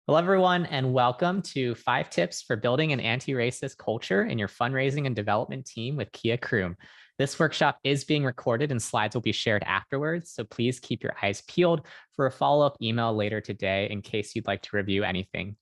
Hello, everyone, and welcome to 5 Tips for Building an Anti-Racist Culture in Your Fundraising and Development Team with Croom. This workshop is being recorded and slides will be shared afterwards, so please keep your eyes peeled for a follow-up email later today in case you'd like to review anything.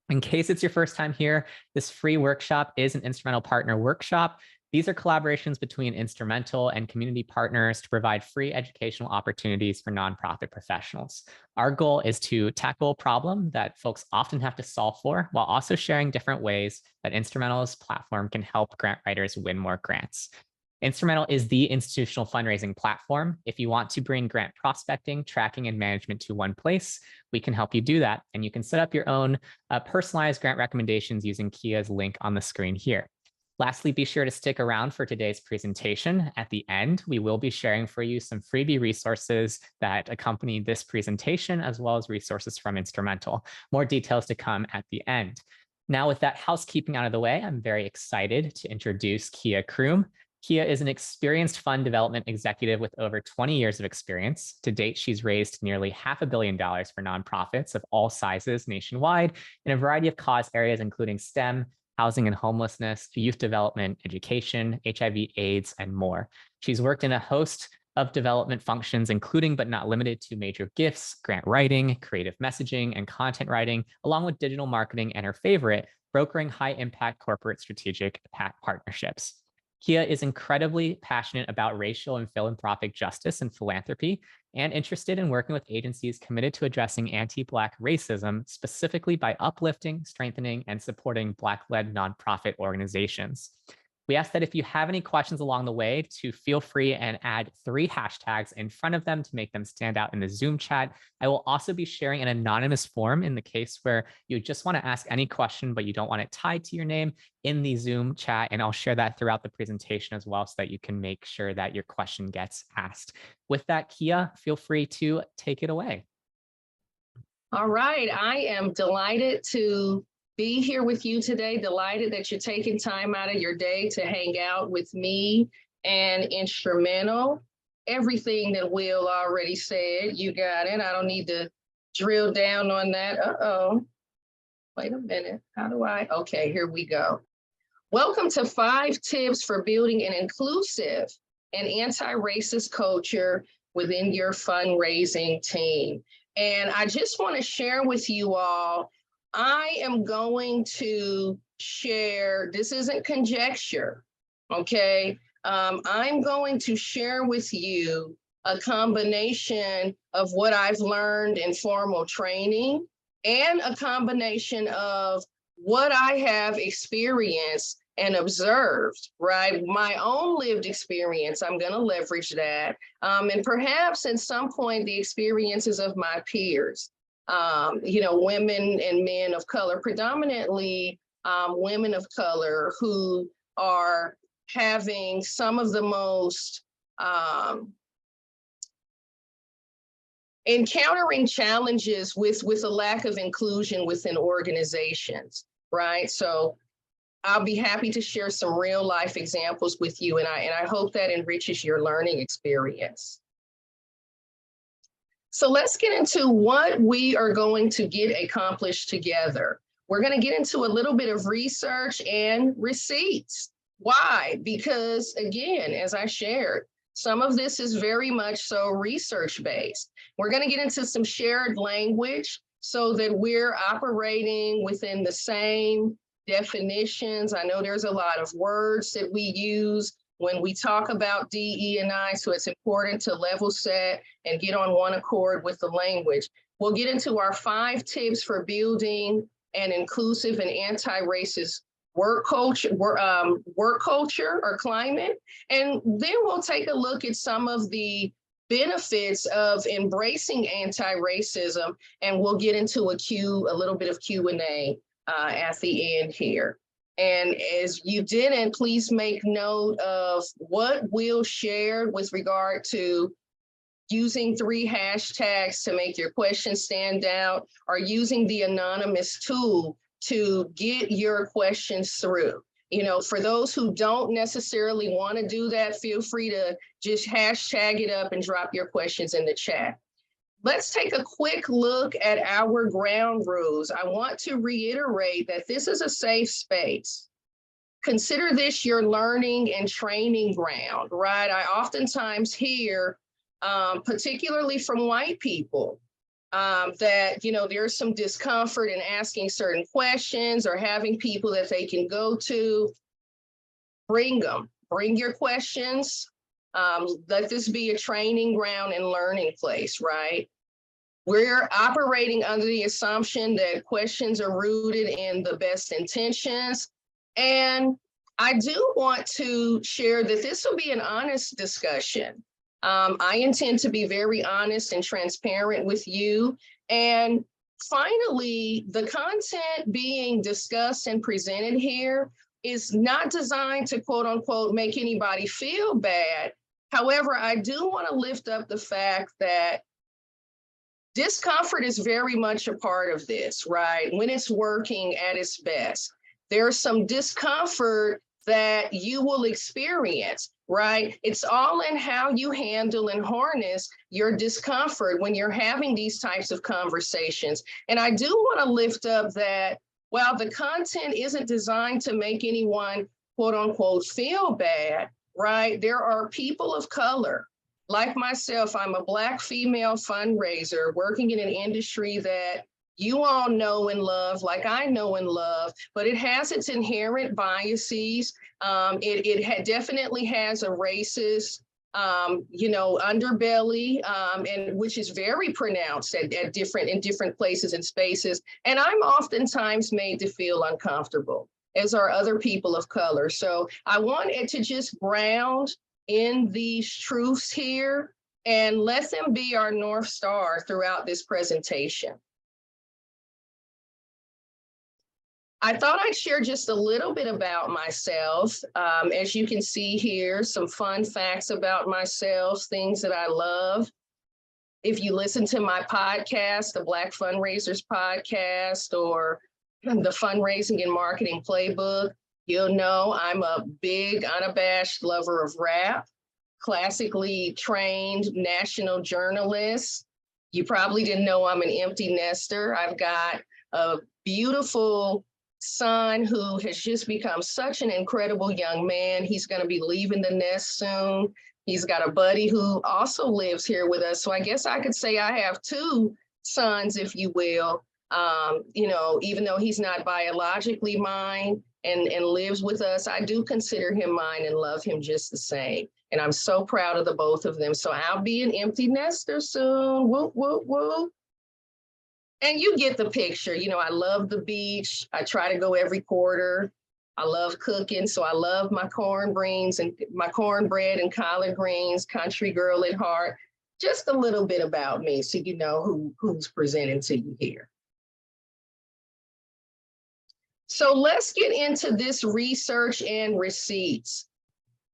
In case it's your first time here, this free workshop is an Instrumentl Partner Workshop. These are collaborations between Instrumentl and community partners to provide free educational opportunities for nonprofit professionals. Our goal is to tackle a problem that folks often have to solve for, while also sharing different ways that Instrumentl's platform can help grant writers win more grants. Instrumentl is the institutional fundraising platform. If you want to bring grant prospecting, tracking, and management to one place, we can help you do that. And you can set up your own personalized grant recommendations using Kia's link on the screen here. Lastly, be sure to stick around for today's presentation. At the end, we will be sharing for you some freebie resources that accompany this presentation, as well as resources from Instrumentl. More details to come at the end. Now, with that housekeeping out of the way, I'm very excited to introduce Kia Croom. Kia is an experienced fund development executive with over 20 years of experience. To date, she's raised nearly $500 million for nonprofits of all sizes nationwide in a variety of cause areas, including STEM, housing and homelessness, youth development, education, HIV/AIDS, and more. She's worked in a host of development functions, including but not limited to major gifts, grant writing, creative messaging, and content writing, along with digital marketing and her favorite, brokering high-impact corporate strategic partnerships. Kia is incredibly passionate about racial and philanthropic justice and philanthropy, and interested in working with agencies committed to addressing anti-Black racism, specifically by uplifting, strengthening, and supporting Black-led nonprofit organizations. We ask that if you have any questions along the way, to feel free and add 3 hashtags in front of them to make them stand out in the Zoom chat. I will also be sharing an anonymous form in the case where you just want to ask any question, but you don't want it tied to your name in the Zoom chat. And I'll share that throughout the presentation as well so that you can make sure that your question gets asked. With that, Kia, feel free to take it away. All right, I am delighted to be here with you today. Delighted that you're taking time out of your day to hang out with me and Instrumentl. Everything that Will already said, you got it. I don't need to drill down on that. Wait a minute. How do I? Okay, here we go. Welcome to 5 Tips for Building an Inclusive and Anti-Racist Culture within your fundraising team. And I just want to share with you all, I am going to share, this isn't conjecture, okay? I'm going to share with you a combination of what I've learned in formal training and a combination of what I have experienced and observed, right? My own lived experience, I'm going to leverage that. And perhaps at some point, the experiences of my peers, women and men of color, predominantly women of color who are having some of the most encountering challenges with a lack of inclusion within organizations, right? So I'll be happy to share some real life examples with you, and I hope that enriches your learning experience. So let's get into what we are going to get accomplished together. We're going to get into a little bit of research and receipts. Why? Because again, as I shared, some of this is very much so research-based. We're going to get into some shared language so that we're operating within the same definitions. I know there's a lot of words that we use when we talk about DE&I, so it's important to level set and get on one accord with the language. We'll get into our 5 tips for building an inclusive and anti-racist work culture or climate. And then we'll take a look at some of the benefits of embracing anti-racism, and we'll get into a little bit of Q&A at the end here. And as you didn't, please make note of what Will shared with regard to using 3 hashtags to make your questions stand out, or using the anonymous tool to get your questions through. For those who don't necessarily want to do that, feel free to just hashtag it up and drop your questions in the chat. let's take a quick look at our ground rules. I want to reiterate that this is a safe space. Consider this your learning and training ground, right? I oftentimes hear, particularly from white people, that, there's some discomfort in asking certain questions or having people that they can go to. Bring them, bring your questions. Let this be a training ground and learning place, right? We're operating under the assumption that questions are rooted in the best intentions. And I do want to share that this will be an honest discussion. I intend to be very honest and transparent with you. And finally, the content being discussed and presented here is not designed to, quote unquote, make anybody feel bad. However, I do want to lift up the fact that discomfort is very much a part of this, right? When it's working at its best, there's some discomfort that you will experience, right? It's all in how you handle and harness your discomfort when you're having these types of conversations. And I do want to lift up that while the content isn't designed to make anyone, quote unquote, feel bad, right? There are people of color. Like myself, I'm a Black female fundraiser working in an industry that you all know and love, like I know and love, but it has its inherent biases. It definitely has a racist, underbelly, and which is very pronounced in different places and spaces. And I'm oftentimes made to feel uncomfortable, as are other people of color. So I want it to just ground in these truths here and let them be our North Star throughout this presentation. I thought I'd share just a little bit about myself. As you can see here, some fun facts about myself, things that I love. If you listen to my podcast, the Black Fundraisers podcast, or the Fundraising and Marketing Playbook, you'll know I'm a big, unabashed lover of rap, classically trained national journalist. You probably didn't know I'm an empty nester. I've got a beautiful son who has just become such an incredible young man. He's going to be leaving the nest soon. He's got a buddy who also lives here with us. So I guess I could say I have two sons, if you will, even though he's not biologically mine and lives with us, I do consider him mine and love him just the same. And I'm so proud of the both of them. So I'll be an empty nester soon. Whoop, whoop, whoop. And you get the picture. I love the beach. I try to go every quarter. I love cooking. So I love my cornbread and collard greens, country girl at heart. Just a little bit about me so you know who's presenting to you here. So let's get into this research and receipts.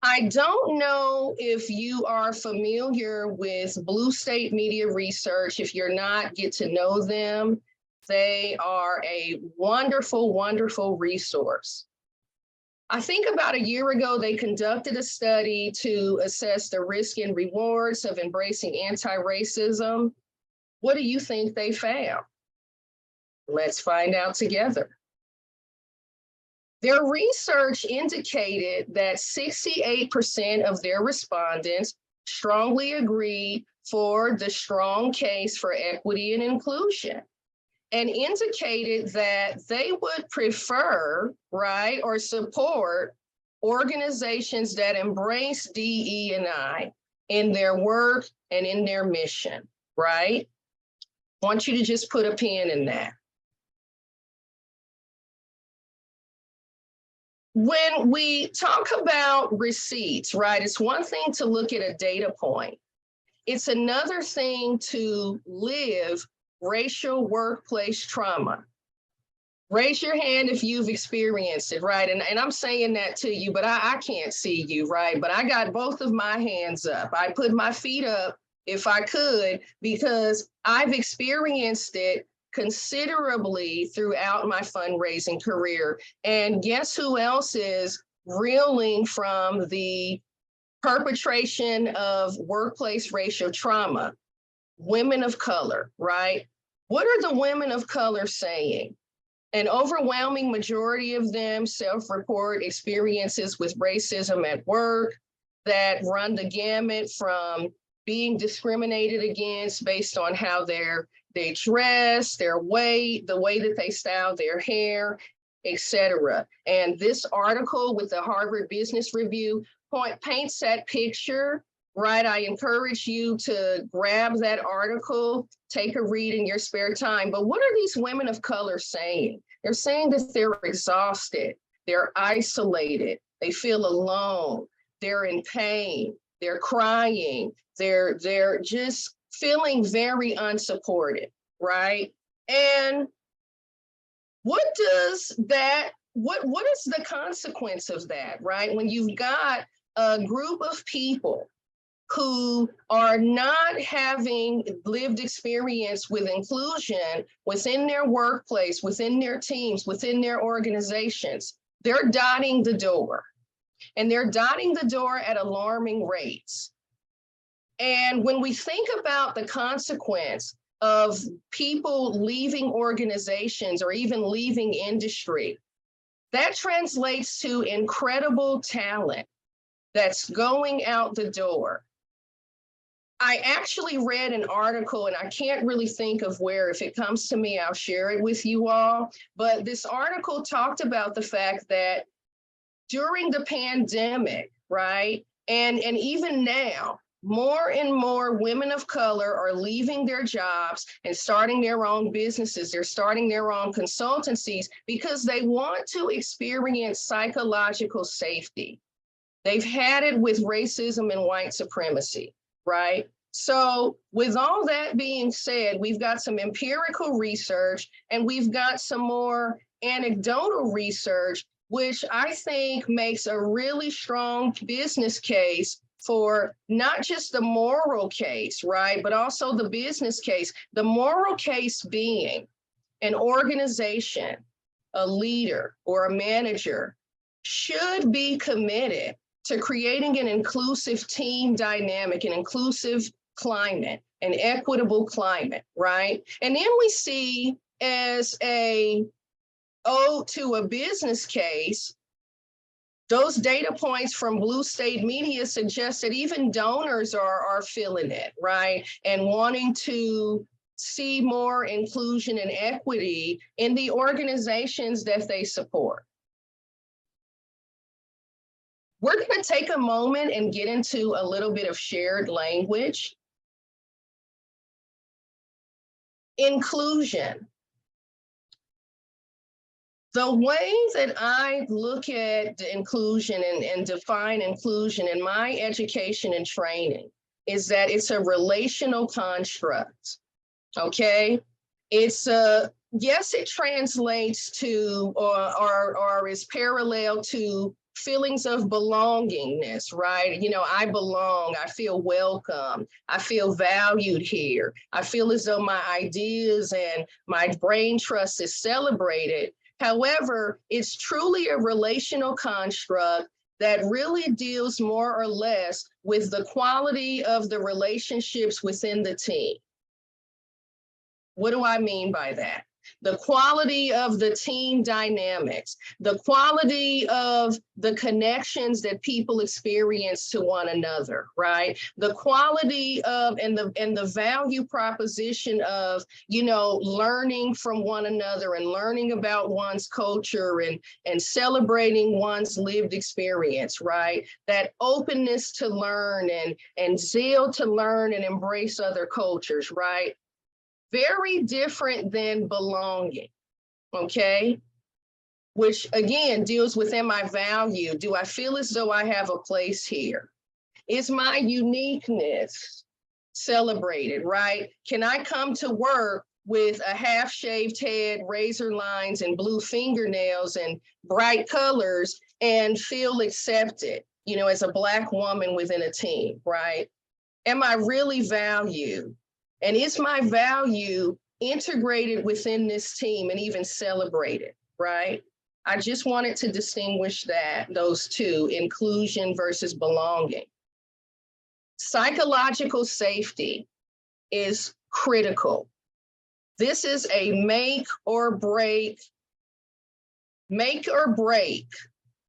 I don't know if you are familiar with Blue State Media Research. If you're not, get to know them. They are a wonderful, wonderful resource. I think about a year ago, they conducted a study to assess the risk and rewards of embracing anti-racism. What do you think they found? Let's find out together. Their research indicated that 68% of their respondents strongly agreed for the strong case for equity and inclusion, and indicated that they would prefer, right, or support organizations that embrace DE&I in their work and in their mission, right? I want you to just put a pin in that. When we talk about receipts, right, it's one thing to look at a data point. It's another thing to live racial workplace trauma. Raise your hand if you've experienced it, right? And I'm saying that to you, but I can't see you, right? But I got both of my hands up. I put my feet up if I could, because I've experienced it considerably throughout my fundraising career. And guess who else is reeling from the perpetration of workplace racial trauma? women of color, right? What are the women of color saying? An overwhelming majority of them self-report experiences with racism at work that run the gamut from being discriminated against based on how they dress, their weight, the way that they style their hair, etc. And this article with the Harvard Business Review paints that picture, right? I encourage you to grab that article, take a read in your spare time. But what are these women of color saying? They're saying that they're exhausted, they're isolated, they feel alone, they're in pain, they're crying, they're just feeling very unsupported, right? And what is the consequence of that, right? When you've got a group of people who are not having lived experience with inclusion within their workplace, within their teams, within their organizations, they're dotting the door. And they're dotting the door at alarming rates. And when we think about the consequence of people leaving organizations or even leaving industry, that translates to incredible talent that's going out the door. I actually read an article, and I can't really think of where. If it comes to me, I'll share it with you all. But this article talked about the fact that during the pandemic, right, and even now, more and more women of color are leaving their jobs and starting their own businesses. They're starting their own consultancies because they want to experience psychological safety. They've had it with racism and white supremacy, right? So with all that being said, we've got some empirical research and we've got some more anecdotal research, which I think makes a really strong business case for not just the moral case, right, but also the business case. The moral case being an organization, a leader, or a manager should be committed to creating an inclusive team dynamic, an inclusive climate, an equitable climate, right? And then we see as a ode to a business case, those data points from Blue State Media suggest that even donors are feeling it, right? And wanting to see more inclusion and equity in the organizations that they support. We're going to take a moment and get into a little bit of shared language. Inclusion. The way that I look at the inclusion and define inclusion in my education and training is that it's a relational construct, okay? It's yes, it translates to or is parallel to feelings of belongingness, right? You know, I belong, I feel welcome, I feel valued here. I feel as though my ideas and my brain trust is celebrated. However, it's truly a relational construct that really deals more or less with the quality of the relationships within the team. What do I mean by that? The quality of the team dynamics, the quality of the connections that people experience to one another, right? The quality of and the value proposition of, you know, learning from one another and learning about one's culture and celebrating one's lived experience, right? That openness to learn and zeal to learn and embrace other cultures, right? Very different than belonging, okay? Which again deals within my value. Do I feel as though I have a place here? Is my uniqueness celebrated, right? Can I come to work with a half-shaved head, razor lines, and blue fingernails and bright colors and feel accepted, you know, as a Black woman within a team, right? Am I really valued? And is my value integrated within this team and even celebrated, right? I just wanted to distinguish those two, inclusion versus belonging. Psychological safety. is critical. This is a make or break,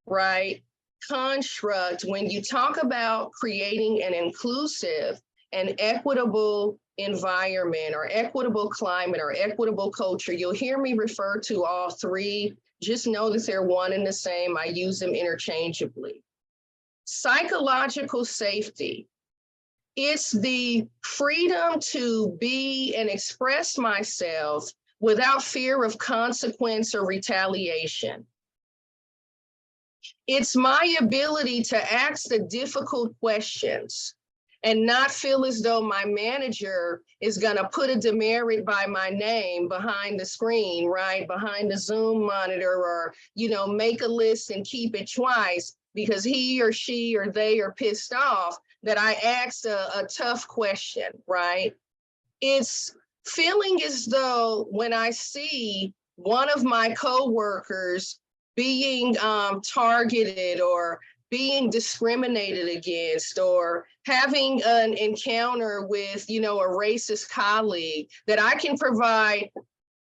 right, construct when you talk about creating an inclusive and equitable environment or equitable climate or equitable culture. You'll hear me refer to all three. Just know that they're one and the same. I use them interchangeably. Psychological safety. It's the freedom to be and express myself without fear of consequence or retaliation. It's my ability to ask the difficult questions and not feel as though my manager is going to put a demerit by my name behind the screen, right? Behind the Zoom monitor, or, make a list and keep it twice because he or she or they are pissed off that I asked a tough question, right? It's feeling as though when I see one of my coworkers being targeted or being discriminated against or having an encounter with, a racist colleague, that I can provide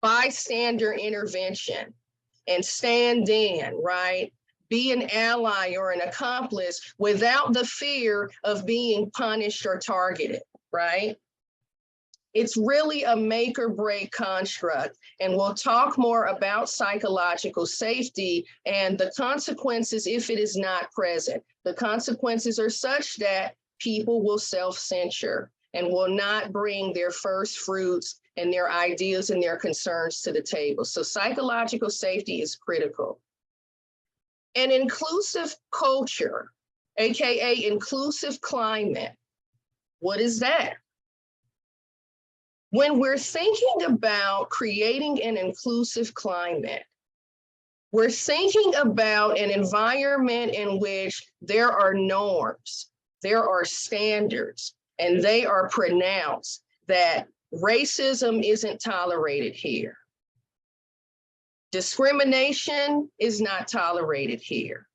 bystander intervention and stand in, right? Be an ally or an accomplice without the fear of being punished or targeted, right? It's really a make or break construct. And we'll talk more about psychological safety and the consequences if it is not present. The consequences are such that people will self-censure and will not bring their first fruits and their ideas and their concerns to the table. So psychological safety is critical. An inclusive culture, AKA inclusive climate. What is that? When we're thinking about creating an inclusive climate, we're thinking about an environment in which there are norms, there are standards, and they are pronounced that racism isn't tolerated here. Discrimination is not tolerated here.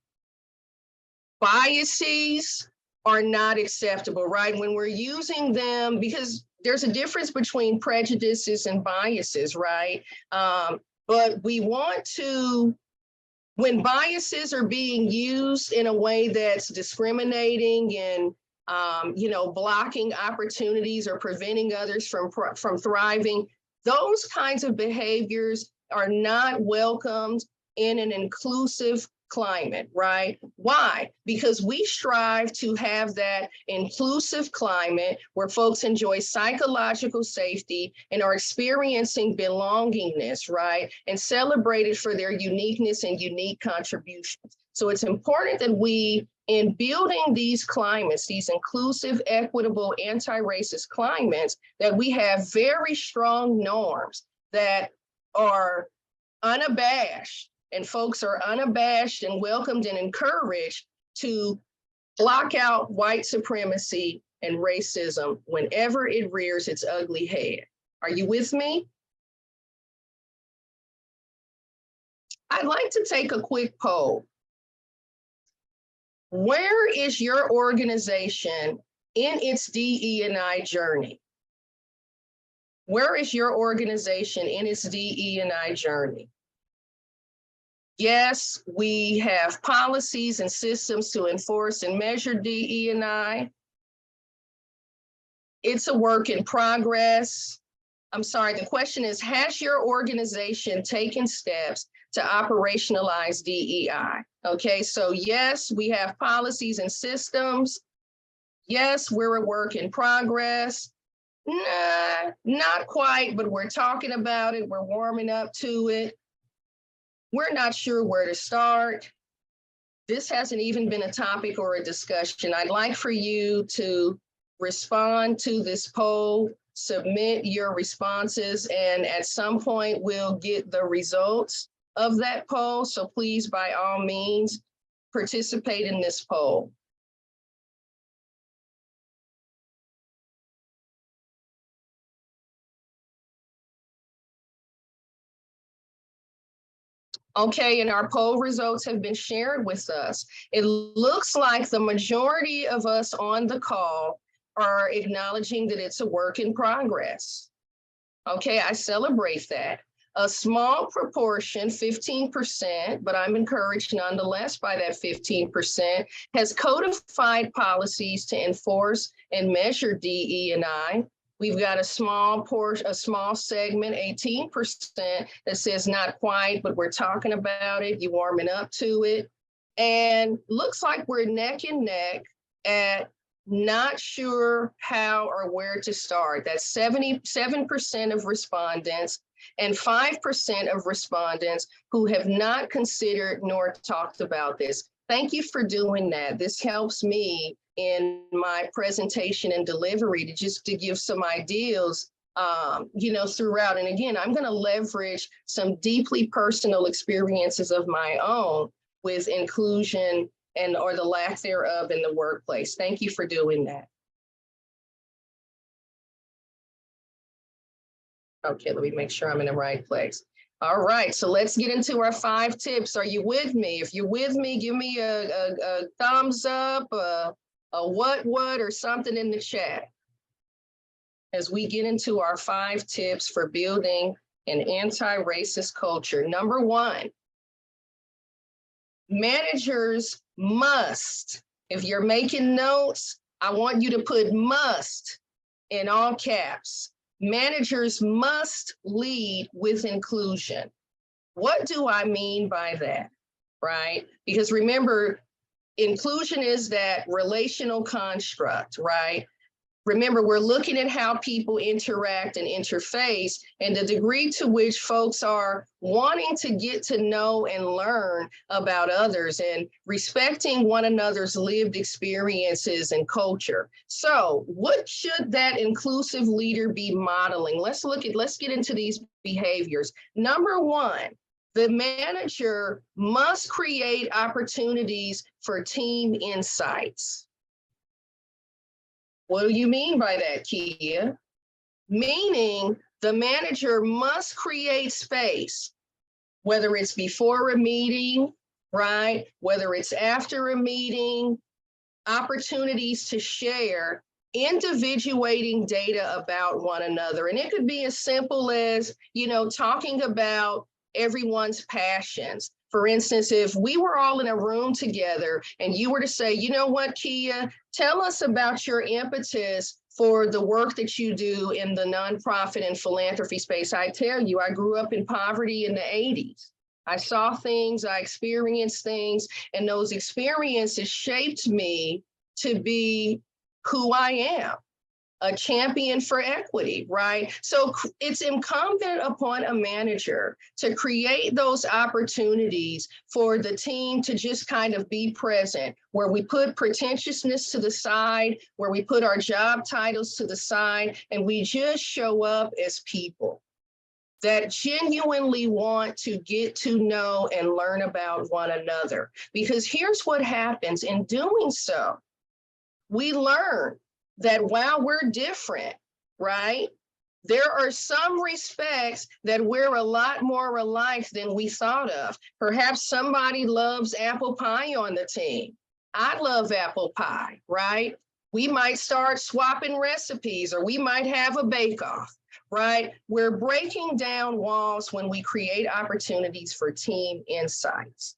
Biases are not acceptable, right? When we're using them, because there's a difference between prejudices and biases, right? But we want to, when biases are being used in a way that's discriminating and blocking opportunities or preventing others from thriving, those kinds of behaviors are not welcomed in an inclusive climate, right? Why? Because we strive to have that inclusive climate where folks enjoy psychological safety and are experiencing belongingness, right? And celebrated for their uniqueness and unique contributions. So it's important that we, in building these climates, these inclusive, equitable, anti-racist climates, that we have very strong norms that are unabashed, and folks are unabashed and welcomed and encouraged to block out white supremacy and racism whenever it rears its ugly head. Are you with me? I'd like to take a quick poll. Where is your organization in its DE&I journey? Where is your organization in its DE&I journey? Yes, we have policies and systems to enforce and measure DE&I. It's a work in progress. I'm sorry, the question is, has your organization taken steps to operationalize DEI? Okay, so yes, we have policies and systems. Yes, we're a work in progress. Nah, not quite, but we're talking about it. We're warming up to it. We're not sure where to start. This hasn't even been a topic or a discussion. I'd like for you to respond to this poll, submit your responses, and at some point we'll get the results of that poll. So please, by all means, participate in this poll. Okay, and our poll results have been shared with us. It looks like the majority of us on the call are acknowledging that it's a work in progress. Okay, I celebrate that. A small proportion, 15%, but I'm encouraged nonetheless by that 15%, has codified policies to enforce and measure DE&I. We've got a small portion, a small segment, 18%, that says not quite, but we're talking about it, you warming up to it. And looks like we're neck and neck at not sure how or where to start. That's 77% of respondents and 5% of respondents who have not considered nor talked about this. Thank you for doing that. This helps me in my presentation and delivery to give some ideas, throughout. And again, I'm going to leverage some deeply personal experiences of my own with inclusion or the lack thereof in the workplace. Thank you for doing that. Okay, let me make sure I'm in the right place. All right, so let's get into our 5 tips. Are you with me? If you're with me, give me a thumbs up, a what, or something in the chat as we get into our 5 tips for building an anti-racist culture. Number 1, managers must, if you're making notes, I want you to put must in all caps. Managers must lead with inclusion. What do I mean by that, right? Because remember, inclusion is that relational construct, right? Remember, we're looking at how people interact and interface and the degree to which folks are wanting to get to know and learn about others and respecting one another's lived experiences and culture. So what should that inclusive leader be modeling? Let's get into these behaviors. Number 1, the manager must create opportunities for team insights. What do you mean by that, Kia? Meaning the manager must create space, whether it's before a meeting, right? Whether it's after a meeting, opportunities to share individuating data about one another. And it could be as simple as, talking about everyone's passions. For instance, if we were all in a room together and you were to say, you know what, Kia, tell us about your impetus for the work that you do in the nonprofit and philanthropy space. I tell you, I grew up in poverty in the 80s. I saw things, I experienced things, and those experiences shaped me to be who I am. A champion for equity, right? So it's incumbent upon a manager to create those opportunities for the team to just kind of be present, where we put pretentiousness to the side, where we put our job titles to the side, and we just show up as people that genuinely want to get to know and learn about one another. Because here's what happens in doing so. We learn that while we're different, right, there are some respects that we're a lot more alike than we thought of. Perhaps somebody loves apple pie on the team. I love apple pie, right? We might start swapping recipes, or we might have a bake-off, right? We're breaking down walls when we create opportunities for team insights.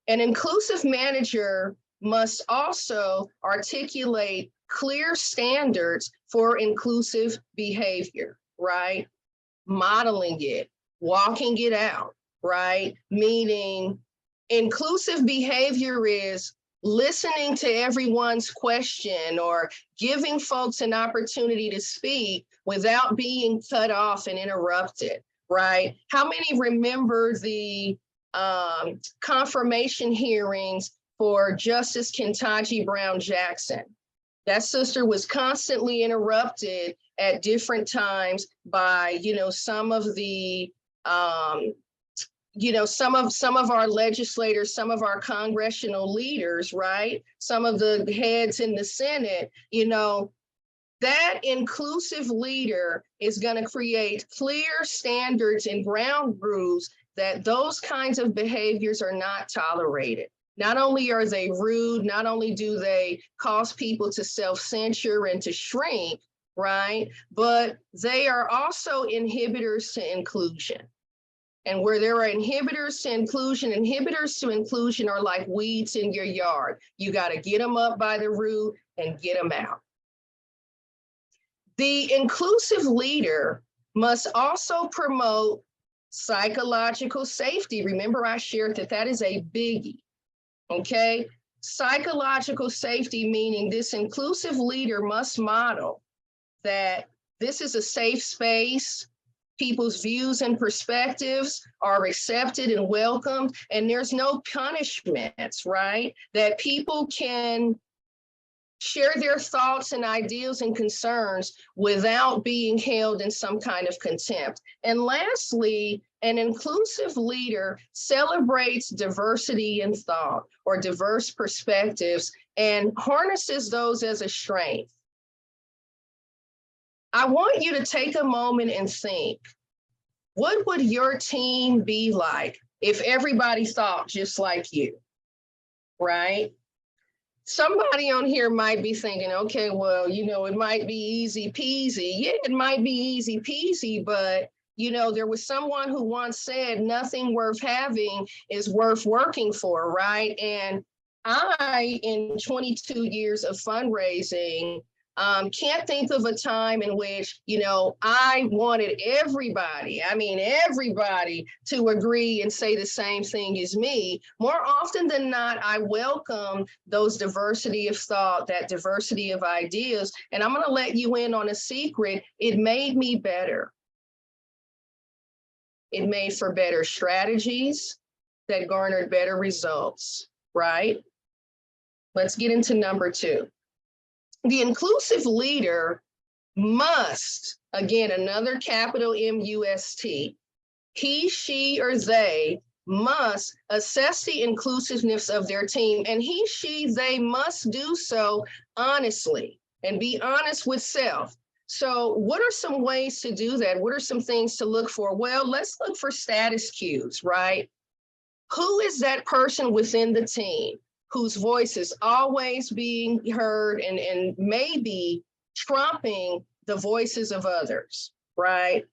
An inclusive manager must also articulate clear standards for inclusive behavior, right? Modeling it, walking it out, right? Meaning inclusive behavior is listening to everyone's question or giving folks an opportunity to speak without being cut off and interrupted, right? How many remember the confirmation hearings for Justice Ketanji Brown Jackson? That sister was constantly interrupted at different times by, some of the, some of our legislators, some of our congressional leaders, right? Some of the heads in the Senate, that inclusive leader is going to create clear standards and ground rules that those kinds of behaviors are not tolerated. Not only are they rude, not only do they cause people to self-censure and to shrink, right? But they are also inhibitors to inclusion. And where there are inhibitors to inclusion are like weeds in your yard. You got to get them up by the root and get them out. The inclusive leader must also promote psychological safety. Remember, I shared that that is a biggie, okay? Psychological safety, meaning this inclusive leader must model that this is a safe space, people's views and perspectives are accepted and welcomed, and there's no punishments, right? That people can share their thoughts and ideals and concerns without being held in some kind of contempt. And lastly, an inclusive leader celebrates diversity in thought or diverse perspectives and harnesses those as a strength. I want you to take a moment and think, what would your team be like if everybody thought just like you, right? Somebody on here might be thinking, okay, well, it might be easy peasy. Yeah, it might be easy peasy, but there was someone who once said nothing worth having is worth working for, right? And I, in 22 years of fundraising, can't think of a time in which, I wanted everybody to agree and say the same thing as me. More often than not, I welcome those diversity of thought, that diversity of ideas. And I'm going to let you in on a secret. It made me better. It made for better strategies that garnered better results, right? Let's get into number 2. The inclusive leader must, again, another capital M-U-S-T, he, she, or they must assess the inclusiveness of their team, and he, she, they must do so honestly and be honest with self. So what are some ways to do that? What are some things to look for? Well, let's look for status cues, right? Who is that person within the team whose voice is always being heard and maybe trumping the voices of others, right?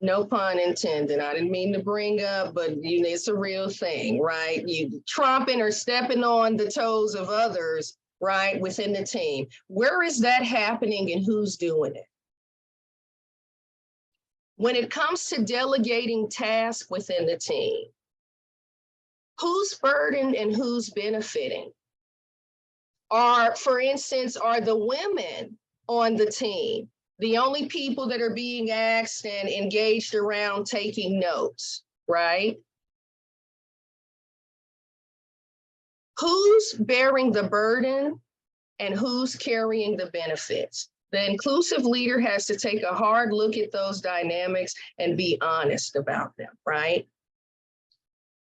No pun intended. I didn't mean to bring up, but it's a real thing, right? You trumping or stepping on the toes of others, right, within the team. Where is that happening and who's doing it? When it comes to delegating tasks within the team, who's burdened and who's benefiting? For instance, are the women on the team the only people that are being asked and engaged around taking notes, right? Who's bearing the burden and who's carrying the benefits? The inclusive leader has to take a hard look at those dynamics and be honest about them, right?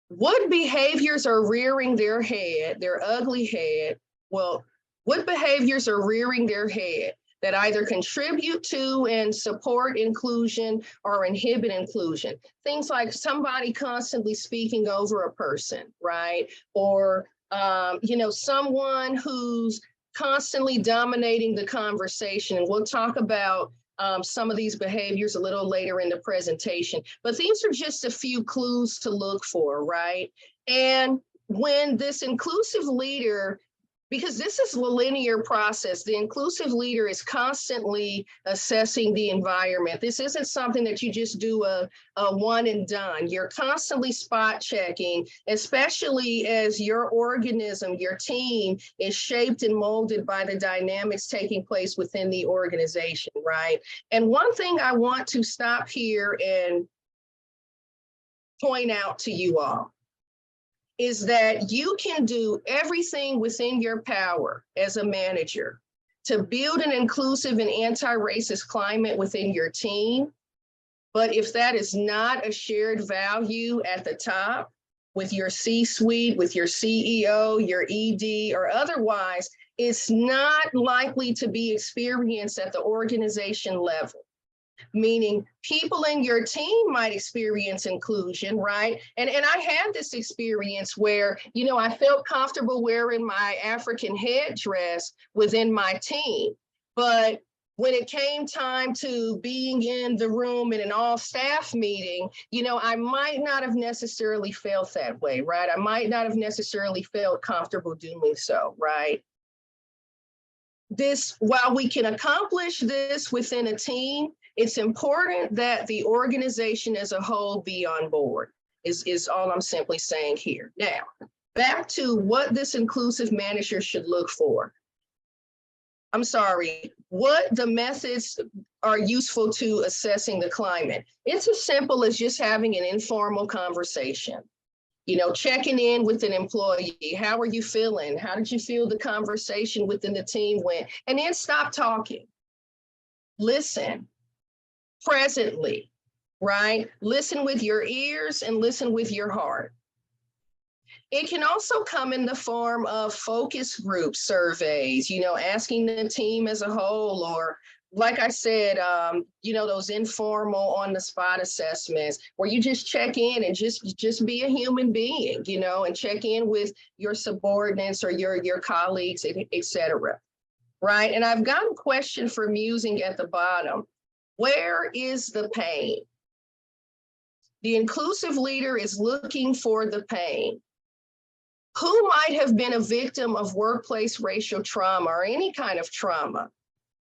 What behaviors are rearing their head, their ugly head? Well, what behaviors are rearing their head that either contribute to and support inclusion or inhibit inclusion? Things like somebody constantly speaking over a person, right? Or, someone who's constantly dominating the conversation. And we'll talk about some of these behaviors a little later in the presentation, but these are just a few clues to look for, right? And when this inclusive leader, because this is a linear process, the inclusive leader is constantly assessing the environment. This isn't something that you just do a one and done. You're constantly spot checking, especially as your organism, your team is shaped and molded by the dynamics taking place within the organization, right? And one thing I want to stop here and point out to you all is that you can do everything within your power as a manager to build an inclusive and anti-racist climate within your team. But if that is not a shared value at the top with your C-suite, with your CEO, your ED, or otherwise, it's not likely to be experienced at the organization level. meaning people in your team might experience inclusion, right? And I had this experience where, you know, I felt comfortable wearing my African headdress within my team. But when it came time to being in the room in an all staff meeting, you know, I might not have necessarily felt that way, right? I might not have necessarily felt comfortable doing so, right? While we can accomplish this within a team, it's important that the organization as a whole be on board, is all I'm simply saying here. Now, back to what this inclusive manager should look for. I'm sorry, what the methods are useful to assessing the climate. It's as simple as just having an informal conversation. You know, checking in with an employee. How are you feeling? How did you feel the conversation within the team went? And then stop talking. Listen presently, right? Listen with your ears and listen with your heart. It can also come in the form of focus group surveys, you know, asking the team as a whole, or like I said, you know, those informal on the spot assessments where you just check in and just be a human being, you know, and check in with your subordinates or your colleagues, et cetera, right? And I've got a question for musing at the bottom. Where is the pain? The inclusive leader is looking for the pain. Who might have been a victim of workplace racial trauma or any kind of trauma?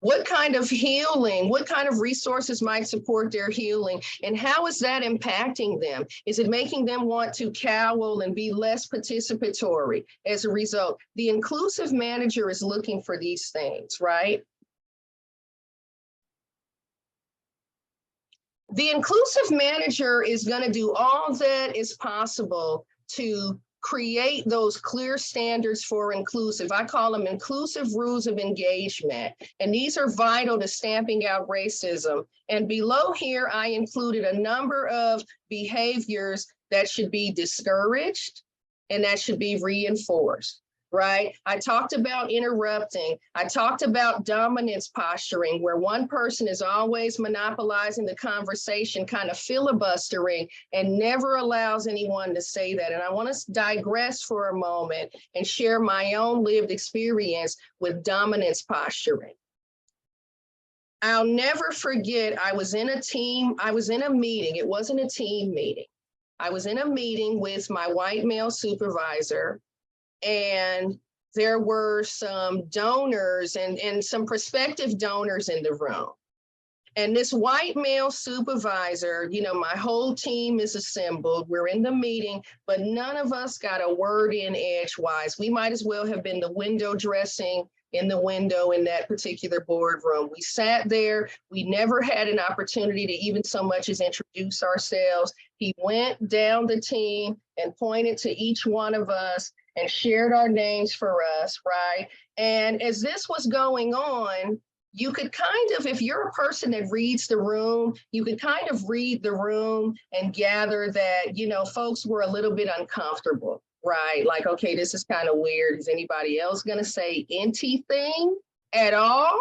What kind of healing, what kind of resources might support their healing? And how is that impacting them? Is it making them want to cower and be less participatory as a result? The inclusive manager is looking for these things, right? The inclusive manager is going to do all that is possible to create those clear standards for inclusive. I call them inclusive rules of engagement. And these are vital to stamping out racism. And below here, I included a number of behaviors that should be discouraged and that should be reinforced, right? I talked about interrupting. I talked about dominance posturing, where one person is always monopolizing the conversation, kind of filibustering, and never allows anyone to say that. And I want to digress for a moment and share my own lived experience with dominance posturing. I'll never forget, I was in a meeting. It wasn't a team meeting. I was in a meeting with my white male supervisor, and there were some donors and some prospective donors in the room. And this white male supervisor, you know, my whole team is assembled. We're in the meeting, but none of us got a word in edgewise. We might as well have been the window dressing in the window in that particular boardroom. We sat there. We never had an opportunity to even so much as introduce ourselves. He went down the team and pointed to each one of us and shared our names for us, right? And as this was going on, you could kind of, if you're a person that reads the room, you could kind of read the room and gather that, you know, folks were a little bit uncomfortable, right? Like, okay, this is kind of weird. Is anybody else gonna say anything at all?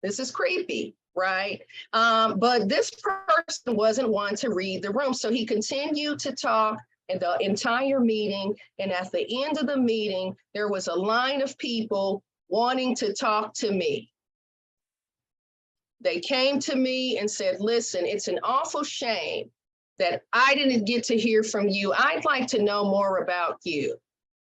This is creepy, right? But this person wasn't one to read the room. So he continued to talk in the entire meeting. And at the end of the meeting, there was a line of people wanting to talk to me. They came to me and said, listen, it's an awful shame that I didn't get to hear from you. I'd like to know more about you.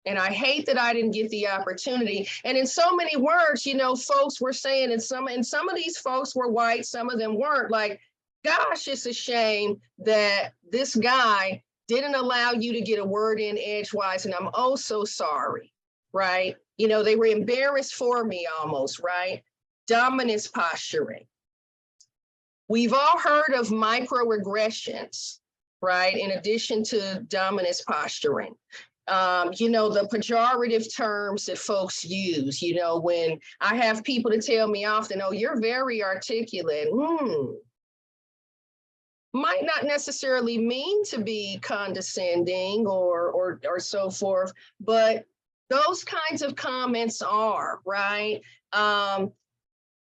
And I hate that I didn't get the opportunity. And in so many words, you know, folks were saying, and some of these folks were white, some of them weren't, like, gosh, it's a shame that this guy didn't allow you to get a word in edgewise, and I'm oh so sorry, right? You know, they were embarrassed for me almost, right? Dominance posturing. We've all heard of microaggressions, right? In addition to dominance posturing. You know, the pejorative terms that folks use, you know, when I have people to tell me often, oh, you're very articulate. Might not necessarily mean to be condescending or so forth, but those kinds of comments are, right?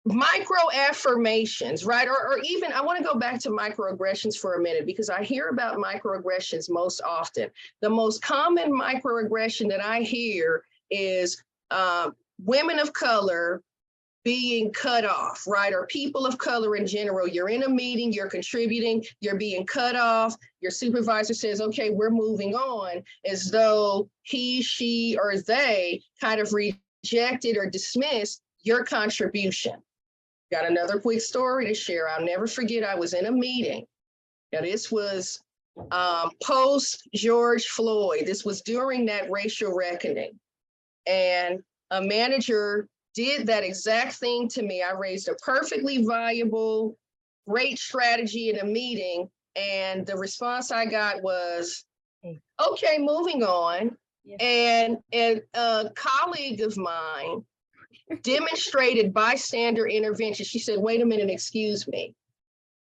micro affirmations, right? Or even I want to go back to microaggressions for a minute because I hear about microaggressions most often. The most common microaggression that I hear is women of color being cut off, right? Or people of color in general. You're in a meeting, you're contributing, you're being cut off. Your supervisor says, okay, we're moving on, as though he, she, or they kind of rejected or dismissed your contribution. Got another quick story to share. I'll never forget, I was in a meeting. Now, this was post George Floyd. This was during that racial reckoning. And a manager did that exact thing to me. I raised a perfectly viable, great strategy in a meeting. And the response I got was, okay, moving on. Yeah. And a colleague of mine demonstrated bystander intervention. She said, wait a minute, excuse me.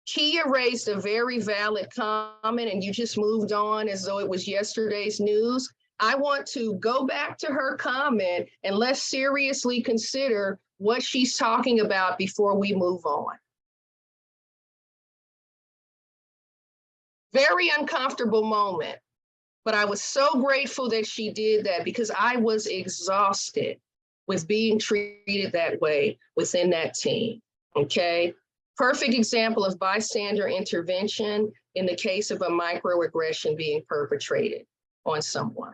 Kia raised a very valid comment and you just moved on as though it was yesterday's news. I want to go back to her comment and let's seriously consider what she's talking about before we move on. Very uncomfortable moment, but I was so grateful that she did that because I was exhausted with being treated that way within that team, okay? Perfect example of bystander intervention in the case of a microaggression being perpetrated on someone.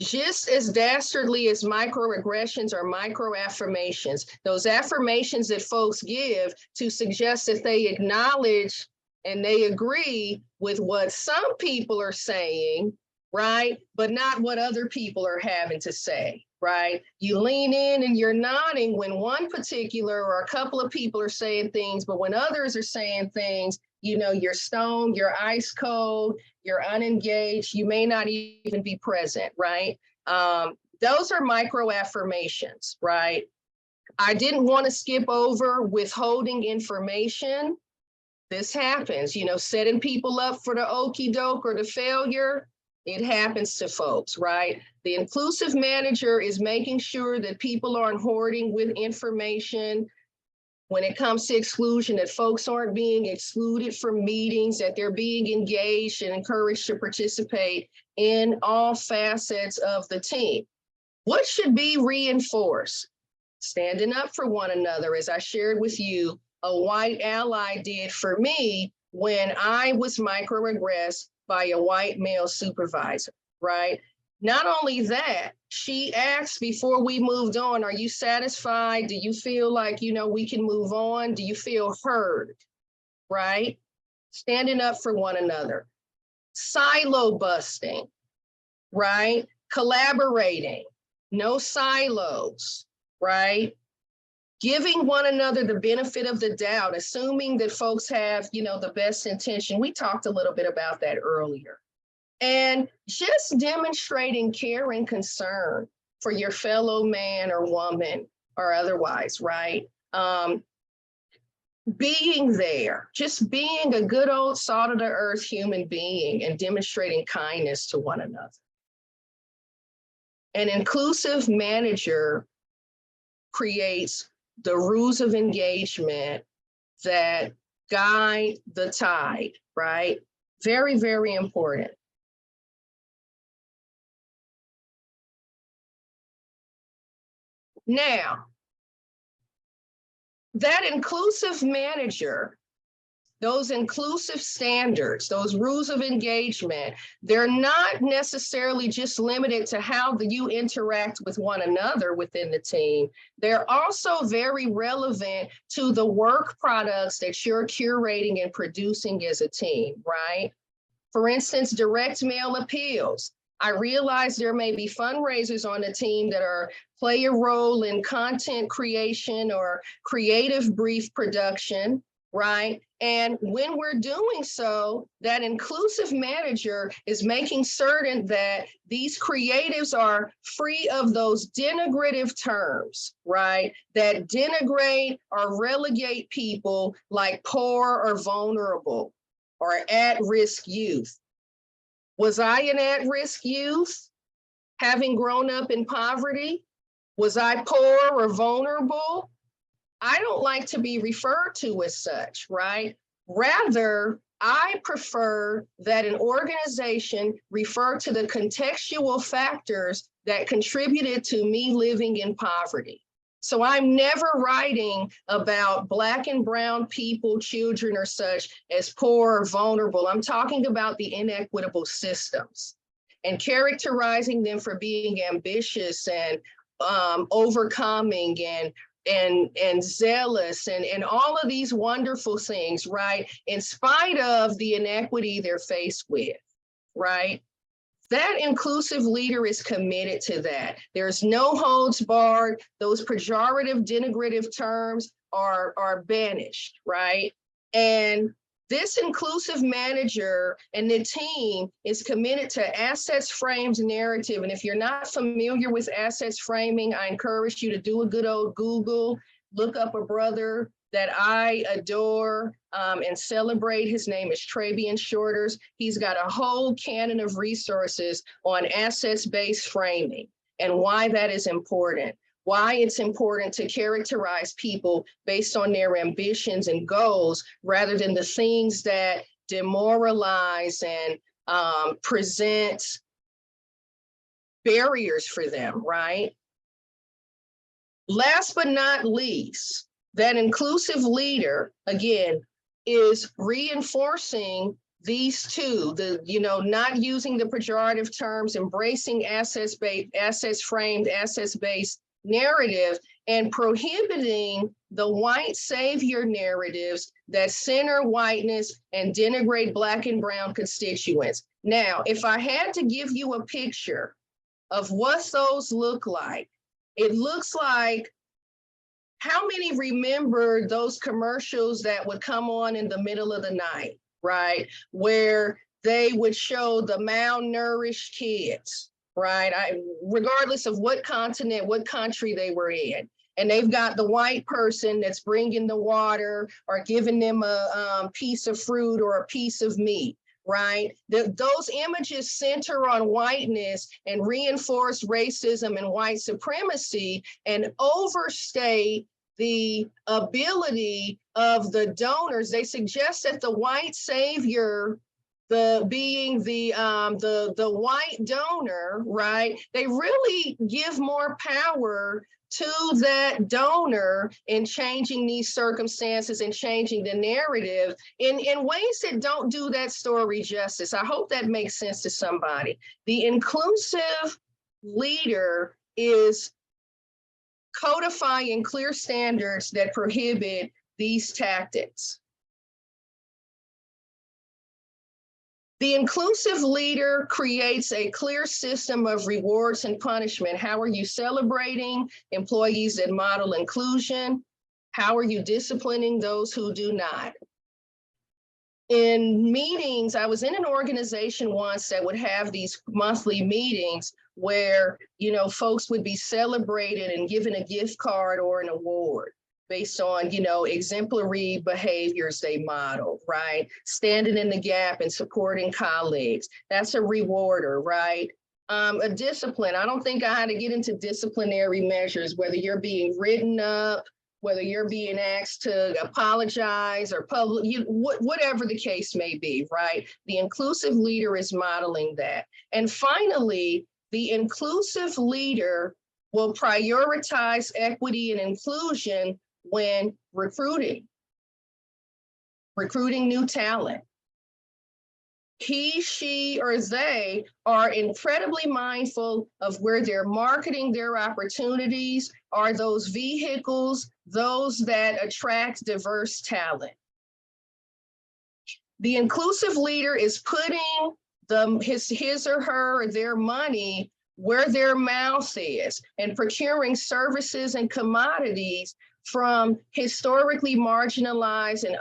Just as dastardly as microaggressions are microaffirmations, those affirmations that folks give to suggest that they acknowledge and they agree with what some people are saying, right? But not what other people are having to say, right? You lean in and you're nodding when one particular or a couple of people are saying things, but when others are saying things, you know, you're stoned, you're ice cold, you're unengaged, you may not even be present, right? Those are micro affirmations, right? I didn't want to skip over withholding information. This happens, you know, setting people up for the okie doke or the failure. It happens to folks, right? The inclusive manager is making sure that people aren't hoarding with information. When it comes to exclusion, that folks aren't being excluded from meetings, that they're being engaged and encouraged to participate in all facets of the team. What should be reinforced? Standing up for one another, as I shared with you, a white ally did for me when I was microaggressed by a white male supervisor, right? Not only that, she asked before we moved on, are you satisfied? Do you feel like, you know, we can move on? Do you feel heard, right? Standing up for one another. Silo busting, right? Collaborating, no silos, right? Giving one another the benefit of the doubt, assuming that folks have, you know, the best intention. We talked a little bit about that earlier. And just demonstrating care and concern for your fellow man or woman or otherwise, right? Being there, just being a good old salt of the earth human being and demonstrating kindness to one another. An inclusive manager creates the rules of engagement that guide the tide, right? Very, very important. Now, that inclusive manager, those inclusive standards, those rules of engagement, they're not necessarily just limited to how you interact with one another within the team. They're also very relevant to the work products that you're curating and producing as a team, right? For instance, direct mail appeals. I realize there may be fundraisers on the team that play a role in content creation or creative brief production, right? And when we're doing so, that inclusive manager is making certain that these creatives are free of those denigrative terms, right? That denigrate or relegate people like poor or vulnerable or at-risk youth. Was I an at-risk youth, having grown up in poverty? Was I poor or vulnerable? I don't like to be referred to as such, right? Rather, I prefer that an organization refer to the contextual factors that contributed to me living in poverty. So I'm never writing about Black and brown people, children or such as poor or vulnerable. I'm talking about the inequitable systems and characterizing them for being ambitious and overcoming and zealous and all of these wonderful things, right? In spite of the inequity they're faced with, right? That inclusive leader is committed to that. There's no holds barred. Those pejorative, denigrative terms are banished, right? And this inclusive manager and the team is committed to assets framed narrative. And if you're not familiar with assets framing, I encourage you to do a good old Google, look up a brother that I adore and celebrate. His name is Trabian Shorters. He's got a whole canon of resources on assets-based framing and why that is important. Why it's important to characterize people based on their ambitions and goals rather than the things that demoralize and present barriers for them, right? Last but not least, that inclusive leader, again, is reinforcing these two, not using the pejorative terms, embracing assets-framed, assets-based narrative, and prohibiting the white savior narratives that center whiteness and denigrate Black and brown constituents. Now, if I had to give you a picture of what those look like, it looks like, how many remember those commercials that would come on in the middle of the night, right? Where they would show the malnourished kids, right? Regardless of what continent, what country they were in. And they've got the white person that's bringing the water or giving them a piece of fruit or a piece of meat, right? Those images center on whiteness and reinforce racism and white supremacy and overstate the ability of the donors. They suggest that the white savior, being the white donor, right? They really give more power to that donor in changing these circumstances and changing the narrative in ways that don't do that story justice. I hope that makes sense to somebody. The inclusive leader is codifying clear standards that prohibit these tactics. The inclusive leader creates a clear system of rewards and punishment. How are you celebrating employees that model inclusion? How are you disciplining those who do not? In meetings, I was in an organization once that would have these monthly meetings where, folks would be celebrated and given a gift card or an award based on, exemplary behaviors they model, right? Standing in the gap and supporting colleagues. That's a rewarder, right? A discipline. I don't think I had to get into disciplinary measures, whether you're being written up, whether you're being asked to apologize or whatever the case may be, right? The inclusive leader is modeling that. And finally, the inclusive leader will prioritize equity and inclusion when recruiting new talent. He, she, or they are incredibly mindful of where they're marketing their opportunities. Are those vehicles those that attract diverse talent? The inclusive leader is putting his or her or their money where their mouth is and procuring services and commodities from historically marginalized and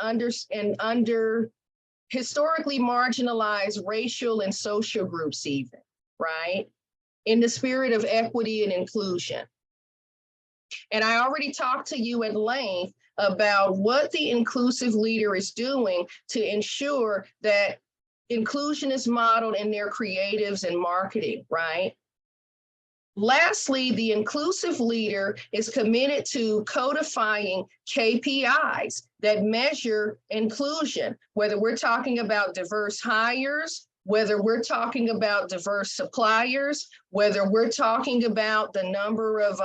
historically marginalized racial and social groups even, right? In the spirit of equity and inclusion. And I already talked to you at length about what the inclusive leader is doing to ensure that inclusion is modeled in their creatives and marketing, right? Lastly, the inclusive leader is committed to codifying KPIs that measure inclusion, whether we're talking about diverse hires, whether we're talking about diverse suppliers, whether we're talking about the number of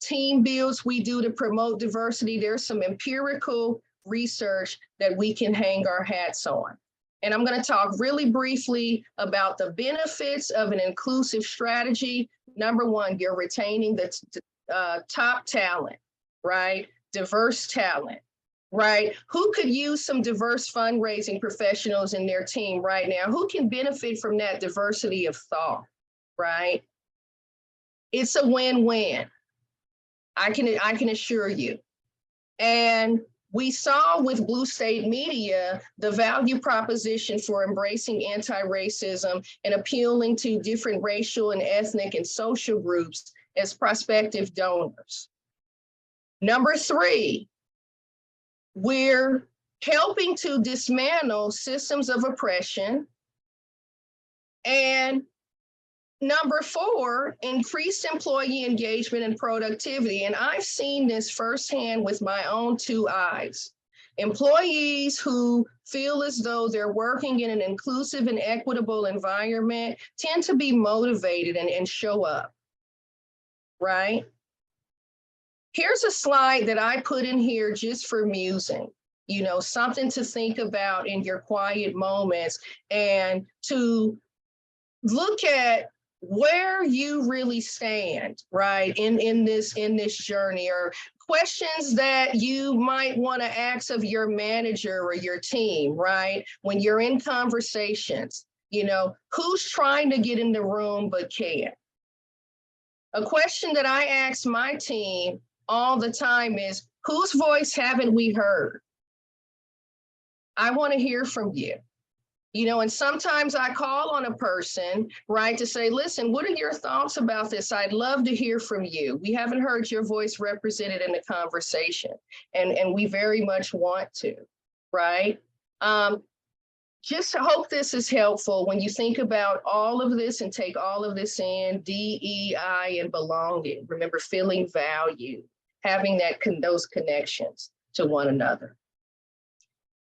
team builds we do to promote diversity. There's some empirical research that we can hang our hats on. And I'm going to talk really briefly about the benefits of an inclusive strategy. Number one, you're retaining the top talent, right? Diverse talent, right? Who could use some diverse fundraising professionals in their team right now? Who can benefit from that diversity of thought, right? It's a win-win. I can assure you. And we saw with Blue State Media the value proposition for embracing anti-racism and appealing to different racial and ethnic and social groups as prospective donors. Number three, we're helping to dismantle systems of oppression. And number four, increased employee engagement and productivity. And I've seen this firsthand with my own two eyes. Employees who feel as though they're working in an inclusive and equitable environment tend to be motivated and show up, right? Here's a slide that I put in here just for musing, you know, something to think about in your quiet moments and to look at where you really stand, right, in this journey, or questions that you might want to ask of your manager or your team, right? When you're in conversations, you know, who's trying to get in the room but can't? A question that I ask my team all the time is, whose voice haven't we heard? I want to hear from you. You know, and sometimes I call on a person, right, to say, listen, what are your thoughts about this? I'd love to hear from you. We haven't heard your voice represented in the conversation, and we very much want to, right? Just hope this is helpful when you think about all of this and take all of this in, DEI and belonging. Remember, feeling valued, having those connections to one another.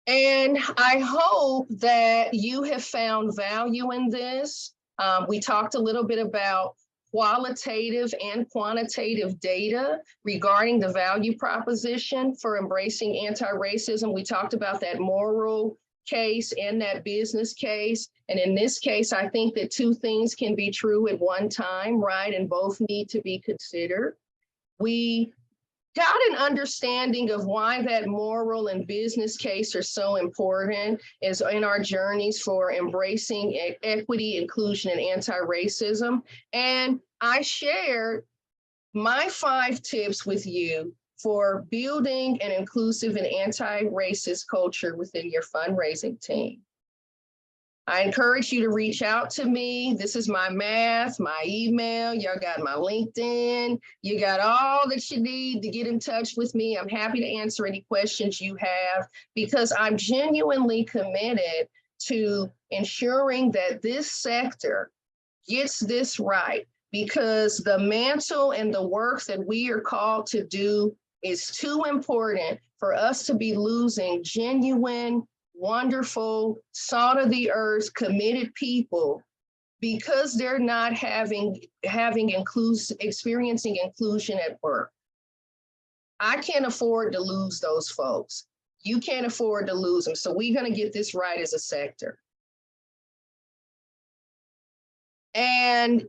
And I hope that you have found value in this. We talked a little bit about qualitative and quantitative data regarding the value proposition for embracing anti-racism. We talked about that moral case and that business case. And in this case, I think that two things can be true at one time, right? And both need to be considered. We got an understanding of why that moral and business case are so important is in our journeys for embracing equity, inclusion, and anti-racism. And I shared my 5 tips with you for building an inclusive and anti-racist culture within your fundraising team. I encourage you to reach out to me. This is my math, my email. Y'all got my LinkedIn. You got all that you need to get in touch with me. I'm happy to answer any questions you have because I'm genuinely committed to ensuring that this sector gets this right, because the mantle and the work that we are called to do is too important for us to be losing genuine, wonderful, salt of the earth, committed people because they're not experiencing inclusion at work. I can't afford to lose those folks. You can't afford to lose them. So we're going to get this right as a sector. And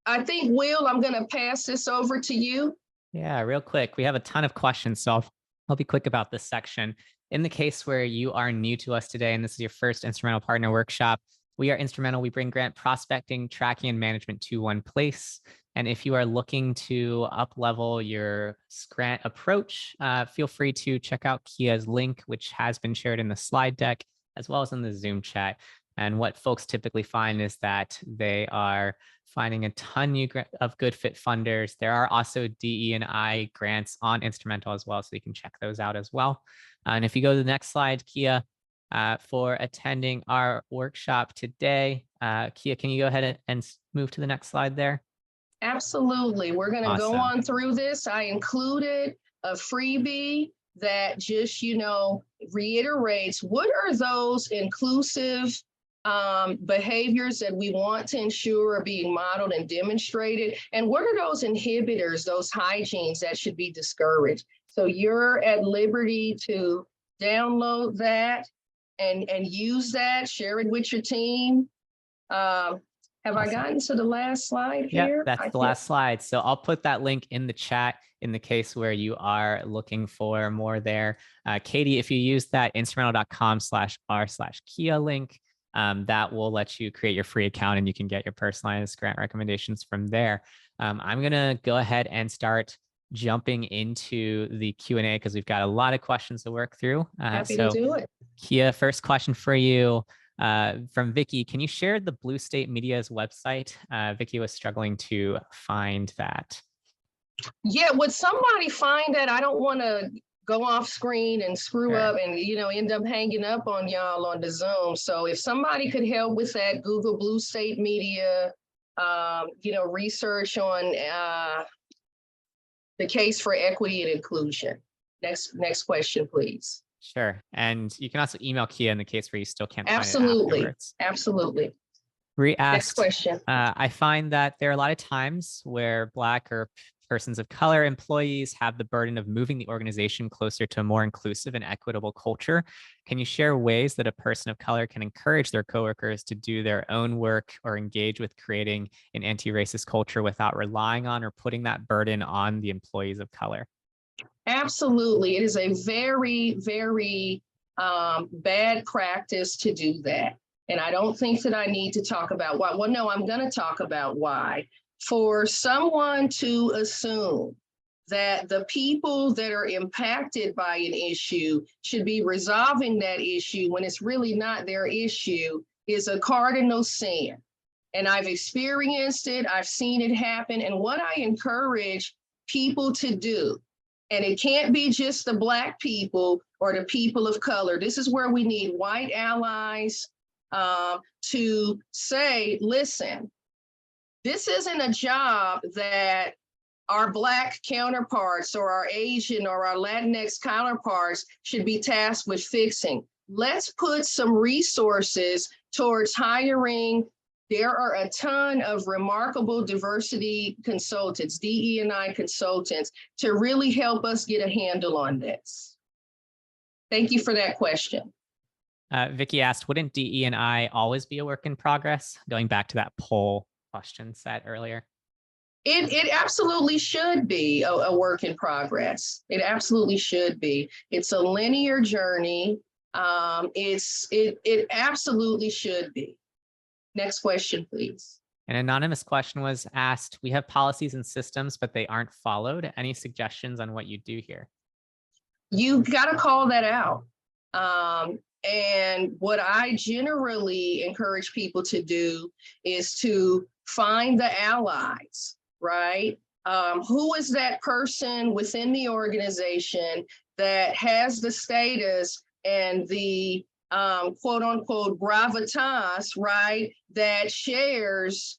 I think, Will, I'm going to pass this over to you. Yeah, real quick. We have a ton of questions, so I'll be quick about this section. In the case where you are new to us today, and this is your first Instrumentl Partner Workshop, we are Instrumentl. We bring grant prospecting, tracking, and management to one place. And if you are looking to up-level your grant approach, feel free to check out Kia's link, which has been shared in the slide deck, as well as in the Zoom chat. And what folks typically find is that they are finding a ton of good fit funders. There are also DE&I grants on Instrumentl as well, so you can check those out as well. And if you go to the next slide, Kia, for attending our workshop today, Kia, can you go ahead and move to the next slide there? Absolutely. We're going to go Awesome. on through this. I included a freebie that just, reiterates what are those inclusive behaviors that we want to ensure are being modeled and demonstrated, and what are those inhibitors, those hygienes that should be discouraged. So you're at liberty to download that and use that, share it with your team. Have I gotten to the last slide here? Yep, that's the last slide. So I'll put that link in the chat in the case where you are looking for more there. Katie, if you use that instrumentl.com/r/Kia link, that will let you create your free account and you can get your personalized grant recommendations from there. I'm going to go ahead and start jumping into the Q&A because we've got a lot of questions to work through. Happy to do it. Kia, first question for you. From Vicky, can you share the Blue State Media's website? Vicky was struggling to find that. Yeah, would somebody find that? I don't want to go off screen and screw up and, end up hanging up on y'all on the Zoom. So if somebody could help with that, Google Blue State Media, research on the case for equity and inclusion. Next question, please. Sure. And you can also email Kia in the case where you still can't find it afterwards. Absolutely. Next question. I find that there are a lot of times where Black or persons of color employees have the burden of moving the organization closer to a more inclusive and equitable culture. Can you share ways that a person of color can encourage their coworkers to do their own work or engage with creating an anti-racist culture without relying on or putting that burden on the employees of color? Absolutely. It is a very, very bad practice to do that. And I don't think that I need to talk about why. Well, no, I'm going to talk about why. For someone to assume that the people that are impacted by an issue should be resolving that issue when it's really not their issue is a cardinal sin. And I've experienced it. I've seen it happen. And what I encourage people to do, and it can't be just the Black people or the people of color. This is where we need white allies to say, listen, this isn't a job that our Black counterparts or our Asian or our Latinx counterparts should be tasked with fixing. Let's put some resources towards hiring. There are a ton of remarkable diversity consultants, DE&I consultants, to really help us get a handle on this. Thank you for that question. Vicky asked, wouldn't DE&I always be a work in progress? Going back to that poll question set earlier. It absolutely should be a work in progress. It absolutely should be. It's a linear journey. It absolutely should be. Next question, please. An anonymous question was asked, we have policies and systems, but they aren't followed. Any suggestions on what you do here? You got to call that out. And what I generally encourage people to do is to find the allies, right? Who is that person within the organization that has the status and the quote unquote gravitas, right? That shares,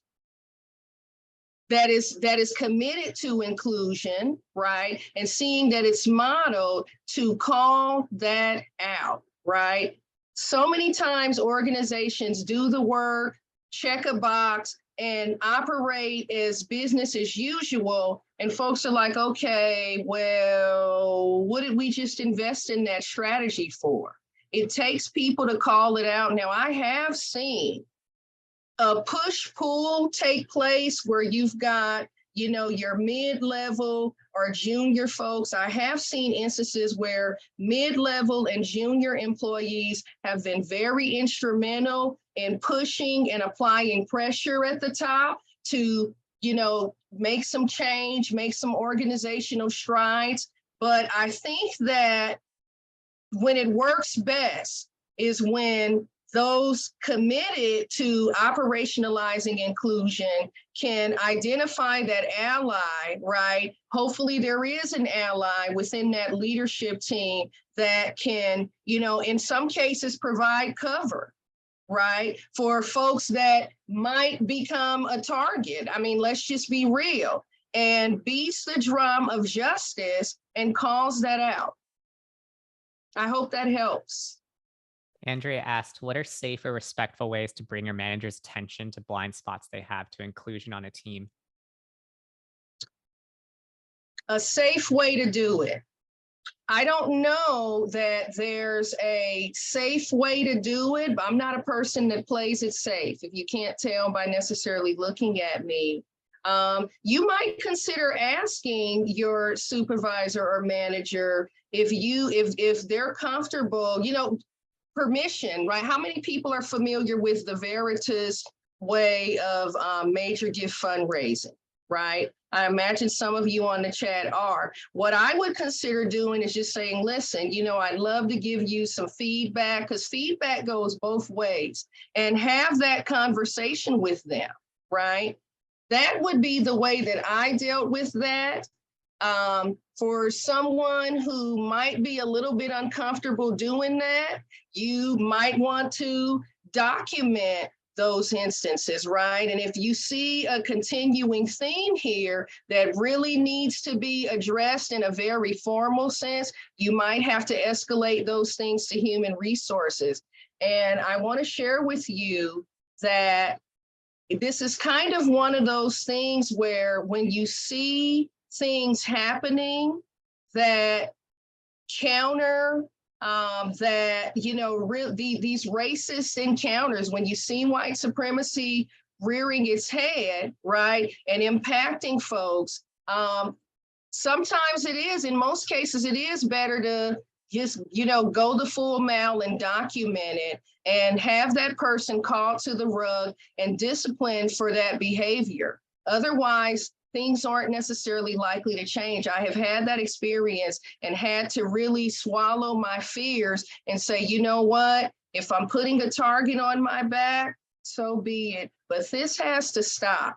that is committed to inclusion, right? And seeing that it's modeled to call that out, right? So many times organizations do the work, check a box, and operate as business as usual. And folks are like, okay, well, what did we just invest in that strategy for? It takes people to call it out. Now, I have seen a push-pull take place where you've got, your mid-level or junior folks. I have seen instances where mid-level and junior employees have been very instrumental in pushing and applying pressure at the top to, make some change, make some organizational strides. But I think that when it works best is when those committed to operationalizing inclusion can identify that ally, right? Hopefully there is an ally within that leadership team that can, in some cases provide cover. right? For folks that might become a target. I mean, let's just be real, and beats the drum of justice and calls that out. I hope that helps. Andrea asked, what are safe or respectful ways to bring your manager's attention to blind spots they have to inclusion on a team? A safe way to do it. I don't know that there's a safe way to do it, but I'm not a person that plays it safe. If you can't tell by necessarily looking at me, you might consider asking your supervisor or manager if they're comfortable, permission, right? How many people are familiar with the Veritas way of major gift fundraising, right? I imagine some of you on the chat are. What I would consider doing is just saying, listen, I'd love to give you some feedback, because feedback goes both ways, and have that conversation with them, right? That would be the way that I dealt with that. For someone who might be a little bit uncomfortable doing that, you might want to document those instances, right? And if you see a continuing theme here that really needs to be addressed in a very formal sense, you might have to escalate those things to human resources. And I want to share with you that this is kind of one of those things where when you see things happening that counter these racist encounters, when you see white supremacy rearing its head, right, and impacting folks, sometimes it is, in most cases, it is better to just, go the full mile and document it and have that person called to the rug and disciplined for that behavior. Otherwise, things aren't necessarily likely to change. I have had that experience and had to really swallow my fears and say, you know what, if I'm putting a target on my back, so be it. But this has to stop.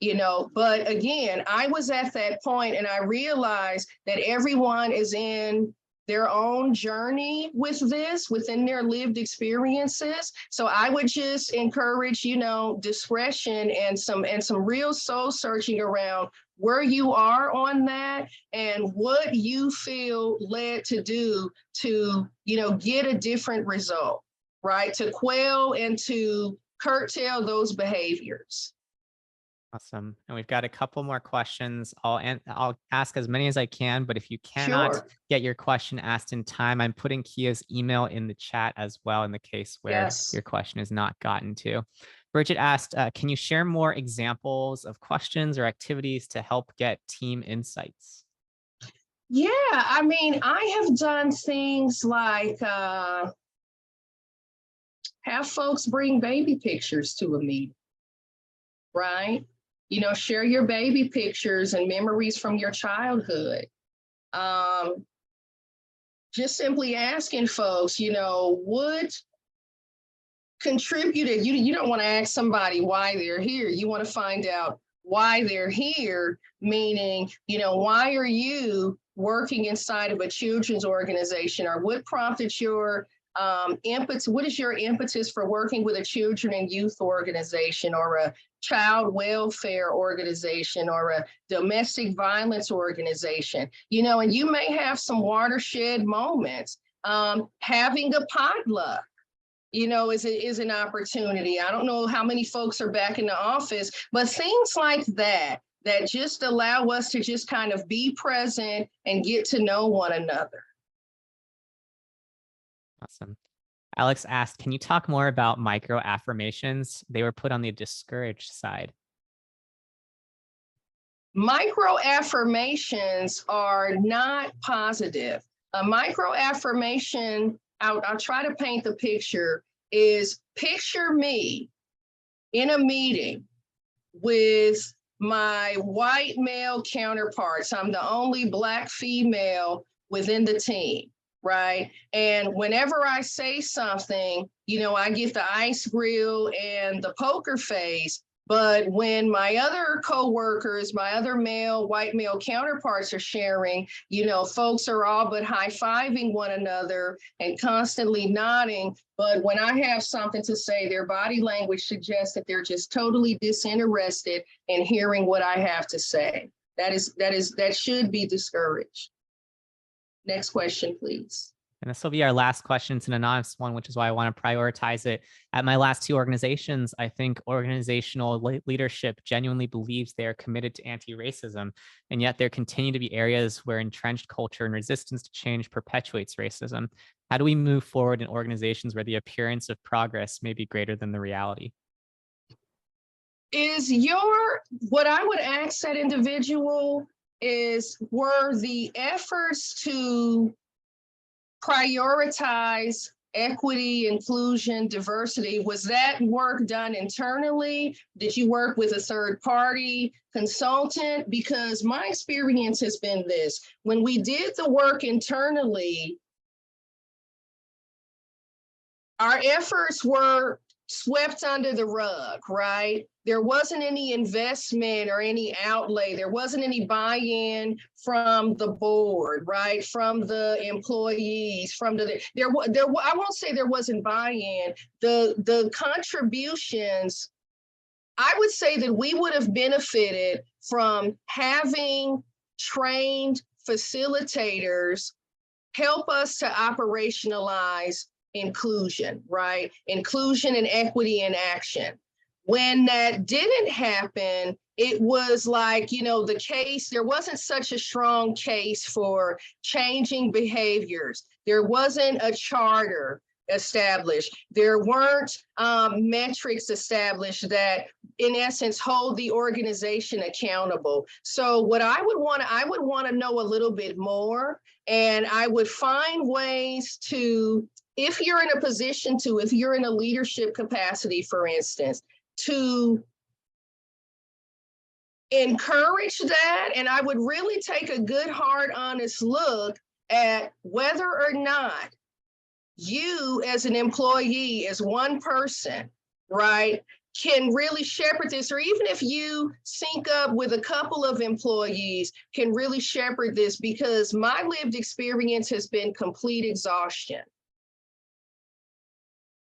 But again, I was at that point and I realized that everyone is in their own journey with this, within their lived experiences. So I would just encourage, discretion and some real soul searching around where you are on that and what you feel led to do to, get a different result, right? To quell and to curtail those behaviors. Awesome. And we've got a couple more questions. I'll ask as many as I can, but if you cannot get your question asked in time, I'm putting Kia's email in the chat as well in the case where your question is not gotten to. Bridget asked, can you share more examples of questions or activities to help get team insights? Yeah, I mean, I have done things like have folks bring baby pictures to a meeting, right? Share your baby pictures and memories from your childhood. Just simply asking folks, what contributed, you don't want to ask somebody why they're here. You want to find out why they're here, meaning, why are you working inside of a children's organization, or what prompted your impetus? What is your impetus for working with a children and youth organization, or a child welfare organization, or a domestic violence organization? And you may have some watershed moments. Having a potluck, is an opportunity. I don't know how many folks are back in the office, but things like that just allow us to just kind of be present and get to know one another. Awesome. Alex asked, can you talk more about micro affirmations? They were put on the discouraged side. Micro affirmations are not positive. A micro affirmation, I'll try to paint the picture, is picture me in a meeting with my white male counterparts. I'm the only Black female within the team, right? And whenever I say something, I get the ice grill and the poker face, But when my other coworkers, my other white male counterparts are sharing, you know, folks are all but high-fiving one another and constantly nodding. But when I have something to say, their body language suggests that they're just totally disinterested in hearing what I have to say. That should be discouraged. Next question, please. And this will be our last question. It's an anonymous one, which is why I want to prioritize it. At my last two organizations, I think organizational leadership genuinely believes they are committed to anti-racism, and yet there continue to be areas where entrenched culture and resistance to change perpetuates racism. How do we move forward in organizations where the appearance of progress may be greater than the reality? What I would ask that individual is, were the efforts to prioritize equity, inclusion, diversity, was that work done internally? Did you work with a third party consultant? Because my experience has been this: when we did the work internally, our efforts were swept under the rug, right? There wasn't any investment or any outlay. There wasn't any buy-in from the board, right? From the employees, I won't say there wasn't buy-in. The contributions, I would say that we would have benefited from having trained facilitators help us to operationalize inclusion, right? Inclusion and equity in action. When that didn't happen, it was like, you know, there wasn't such a strong case for changing behaviors. There wasn't a charter established. There weren't metrics established that, in essence, hold the organization accountable. So what I would want to know a little bit more, and I would find ways to, if you're in a position to, if you're in a leadership capacity, for instance, to encourage that. And I would really take a good, hard, honest look at whether or not you as an employee, as one person, right, can really shepherd this, or even if you sync up with a couple of employees, can really shepherd this, because my lived experience has been complete exhaustion,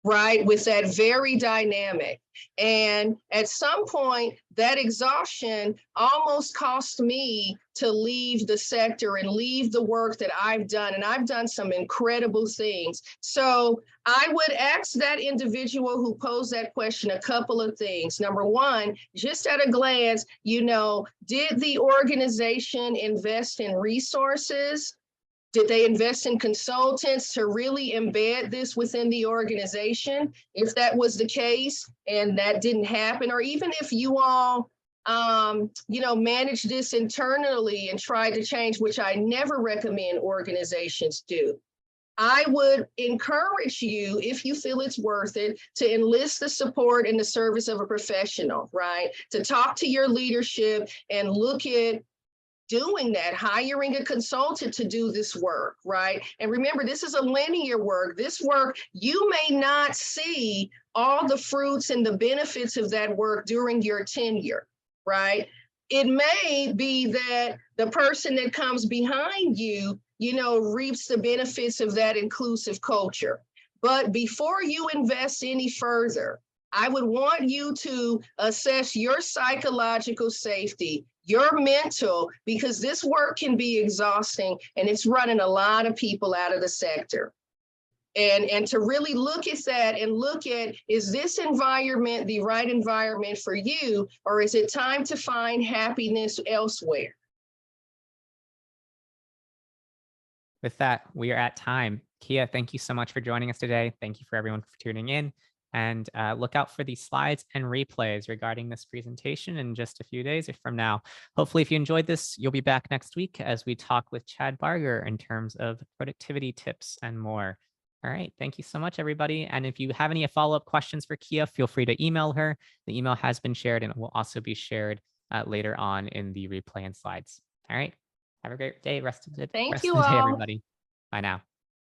right, with that very dynamic. And at some point, that exhaustion almost cost me to leave the sector and leave the work that I've done. And I've done some incredible things. So I would ask that individual who posed that question a couple of things. Number one, just at a glance, you know, did the organization invest in resources? Did they invest in consultants to really embed this within the organization? If that was the case and that didn't happen, or even if you all, you know, manage this internally and try to change, which I never recommend organizations do, I would encourage you, if you feel it's worth it, to enlist the support and the service of a professional, right? To talk to your leadership and look at doing that, hiring a consultant to do this work, right? And remember, this is a linear work. This work, you may not see all the fruits and the benefits of that work during your tenure, right? It may be that the person that comes behind you, you know, reaps the benefits of that inclusive culture. But before you invest any further, I would want you to assess your psychological safety, your mental, because this work can be exhausting and it's running a lot of people out of the sector. And to really look at that and look at, is this environment the right environment for you, or is it time to find happiness elsewhere? With that, we are at time. Kia, thank you so much for joining us today. Thank you for everyone for tuning in. And look out for the slides and replays regarding this presentation in just a few days from now. Hopefully, if you enjoyed this, you'll be back next week as we talk with Chad Barger in terms of productivity tips and more. All right. Thank you so much, everybody. And if you have any follow-up questions for Kia, feel free to email her. The email has been shared and it will also be shared later on in the replay and slides. All right. Have a great day. Rest of the day, Thank you all. everybody. Bye now.